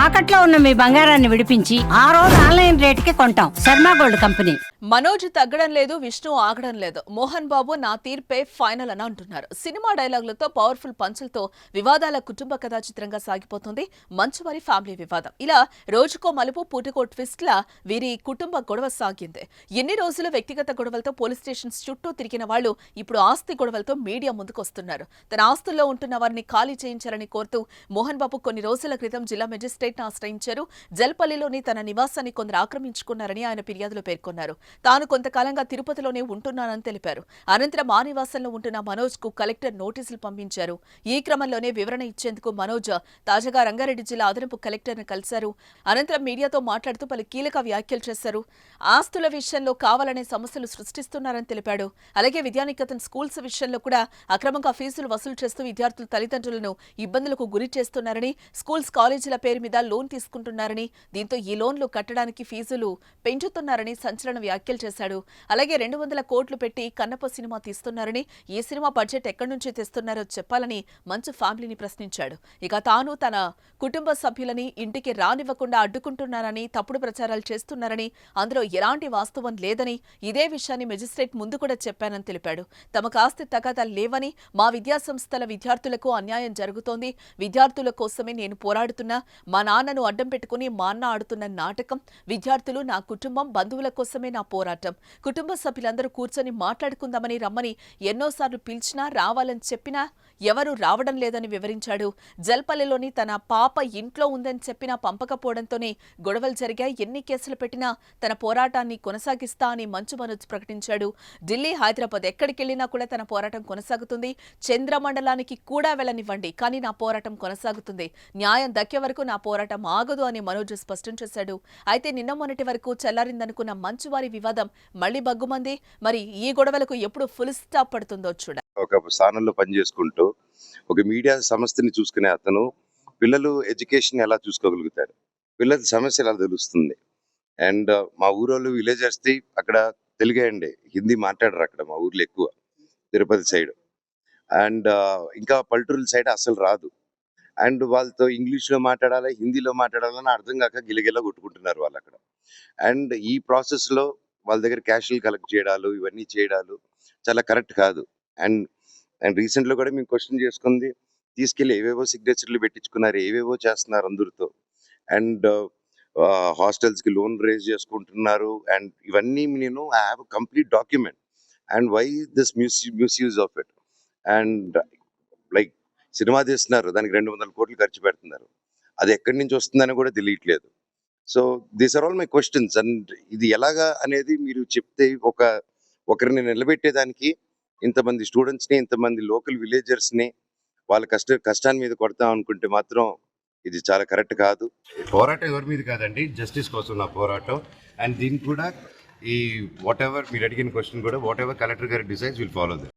తాకట్లో ఉన్న మీ బంగారాన్ని విడిపించి ఆ రోజు ఆన్లైన్ రేటుకి కొంటాం. Sharma gold company. మనోజ్ తగ్గడం లేదు, విష్ణు ఆగడం లేదు. మోహన్ బాబు నా తీర్పే ఫైనల్ అని అంటున్నారు. సినిమా డైలాగులతో పవర్ఫుల్ పంచులతో వివాదాల కుటుంబ కథా చిత్రంగా సాగిపోతుంది మంచువారి ఫ్యామిలీ వివాదం. ఇలా రోజుకో మలుపు పూటకో ట్విస్ట్ లా వీరి కుటుంబ గొడవ సాగింది. ఎన్ని రోజులు వ్యక్తిగత గొడవలతో పోలీస్ స్టేషన్స్ చుట్టూ తిరిగిన వాళ్ళు ఇప్పుడు ఆస్తి గొడవలతో మీడియా ముందుకు వస్తున్నారు. తన ఆస్తుల్లో ఉంటున్న వారిని ఖాళీ చేయించాలని కోరుతూ మోహన్ బాబు కొన్ని రోజుల క్రితం జిల్లా మెజిస్ట్రేట్ ను ఆశ్రయించారు. జల్పల్లిలోని తన నివాసాన్ని కొందరు ఆక్రమించుకున్నారని ఆయన ఫిర్యాదులో పేర్కొన్నారు. తాను కొంతకాలంగా తిరుపతిలోనే ఉంటున్నానని తెలిపారు. అనంతరం ఆ నివాసంలో ఉంటున్న మనోజ్ కు కలెక్టర్ నోటీసులు పంపించారు. ఈ క్రమంలోనే వివరణ ఇచ్చేందుకు మనోజ్ తాజాగా రంగారెడ్డి జిల్లా అదనపు కలెక్టర్ ను కలిశారు. అనంతరం మీడియాతో మాట్లాడుతూ పలు కీలక వ్యాఖ్యలు చేశారు. ఆస్తుల విషయంలో కావాలనే సమస్యలు సృష్టిస్తున్నారని తెలిపాడు. అలాగే విద్యానికేతన్ స్కూల్స్ విషయంలో కూడా అక్రమంగా ఫీజులు వసూలు చేస్తూ విద్యార్థుల తల్లిదండ్రులను ఇబ్బందులకు గురి చేస్తున్నారని, స్కూల్స్ కాలేజీల పేరు మీద లోన్ తీసుకుంటున్నారని, దీంతో ఈ లోన్లు కట్టడానికి ఫీజులు పెంచుతున్నారని సంచలన వ్యాఖ్యలు చేశాడు. అలాగే 200 కోట్లు పెట్టి కన్నప్ప సినిమా తీస్తున్నారని, ఈ సినిమా బడ్జెట్ ఎక్కడి నుంచి తెస్తున్నారో చెప్పాలని మంచు ఫ్యామిలీని ప్రశ్నించాడు. ఇక తాను తన కుటుంబ సభ్యులని ఇంటికి రానివ్వకుండా అడ్డుకుంటున్నారని, తప్పుడు ప్రచారాలు చేస్తున్నారని, అందులో ఎలాంటి వాస్తవం లేదని, ఇదే విషయాన్ని మెజిస్ట్రేట్ ముందు కూడా చెప్పానని తెలిపాడు. తమకు ఆస్తి తగాదాలు లేవని, మా విద్యాసంస్థల విద్యార్థులకు అన్యాయం జరుగుతోంది, విద్యార్థుల కోసమే నేను పోరాడుతున్నా, మా నాన్నను అడ్డం పెట్టుకుని మా అన్న ఆడుతున్న నాటకం, విద్యార్థులు నా కుటుంబం బంధువుల కోసమే నా పోరాటం, కుటుంబ సభ్యులందరూ కూర్చొని మాట్లాడుకుందామని రమ్మని ఎన్నోసార్లు పిలిచినా రావాలని చెప్పినా ఎవరూ రావడం లేదని వివరించాడు. జల్పల్లిలోని తన పాప ఇంట్లో ఉందని చెప్పినా పంపకపోవడంతోనే గొడవలు జరిగాయి. ఎన్ని కేసులు పెట్టినా తన పోరాటాన్ని కొనసాగిస్తా అని మంచు మనోజ్ ప్రకటించాడు. ఢిల్లీ, హైదరాబాద్ ఎక్కడికెళ్లినా కూడా తన పోరాటం కొనసాగుతుంది. చంద్రమండలానికి కూడా వెళ్లనివ్వండి, కానీ నా పోరాటం కొనసాగుతుంది. న్యాయం దక్కే వరకు నా పోరాటం ఆగదు అని మనోజ్ స్పష్టం చేశాడు. అయితే నిన్న మొన్నటి వరకు చల్లారిందనుకున్న మంచువారి వివాదం మళ్లీ బగ్గుమంది. మరి ఈ గొడవలకు ఎప్పుడు ఫుల్ స్టాప్ పడుతుందో చూడ. ఒక స్థానంలో పనిచేసుకుంటూ ఒక మీడియా సంస్థని చూసుకునే అతను పిల్లలు ఎడ్యుకేషన్ ఎలా చూసుకోగలుగుతాడు, పిల్లల సమస్య ఎలా తెలుస్తుంది. అండ్ మా ఊరోళ్ళు విలేజర్స్ అక్కడ తెలుగే అండి, హిందీ మాట్లాడరు అక్కడ మా ఊర్లో ఎక్కువ, తిరుపతి సైడ్. అండ్ ఇంకా పల్లెటూరుల సైడ్ అసలు రాదు. అండ్ వాళ్ళతో ఇంగ్లీష్లో మాట్లాడాలి, హిందీలో మాట్లాడాలని అర్థం కాక గిలగిలా కొట్టుకుంటున్నారు వాళ్ళు అక్కడ. అండ్ ఈ ప్రాసెస్లో వాళ్ళ దగ్గర క్యాషులు కలెక్ట్ చేయడాలు, ఇవన్నీ చేయడాలు చాలా కరెక్ట్ కాదు. అండ్ అండ్ రీసెంట్లో కూడా మేము క్వశ్చన్ చేసుకుంది, తీసుకెళ్ళి ఏవేవో సిగ్నేచర్లు పెట్టించుకున్నారు, ఏవేవో చేస్తున్నారు అందరితో. అండ్ హాస్టల్స్కి లోన్ రేజ్ చేసుకుంటున్నారు. అండ్ ఇవన్నీ నేను I have complete document. And why this misuse of it. And like cinema తీస్తున్నారు, దానికి 200 కోట్లు ఖర్చు పెడుతున్నారు, అది ఎక్కడి నుంచి వస్తుందని కూడా తెలియట్లేదు. So these are all my questions. And ఇది ఎలాగా అనేది మీరు చెప్తే ఒకరిని నిలబెట్టేదానికి ఇంతమంది స్టూడెంట్స్ని, ఇంతమంది లోకల్ విలేజర్స్ని వాళ్ళ కష్టాన్ని మీద కొడతాం అనుకుంటే మాత్రం ఇది చాలా కరెక్ట్ కాదు. పోరాటం ఎవరి మీద కాదండి, జస్టిస్ కోసం నా పోరాటం. అండ్ దీనికి కూడా ఈ వాట్ ఎవర్ మీరు అడిగిన క్వశ్చన్ కూడా వాట్ ఎవర్ కలెక్టర్ గారి డిసైడ్స్ విల్ ఫాలో దట్.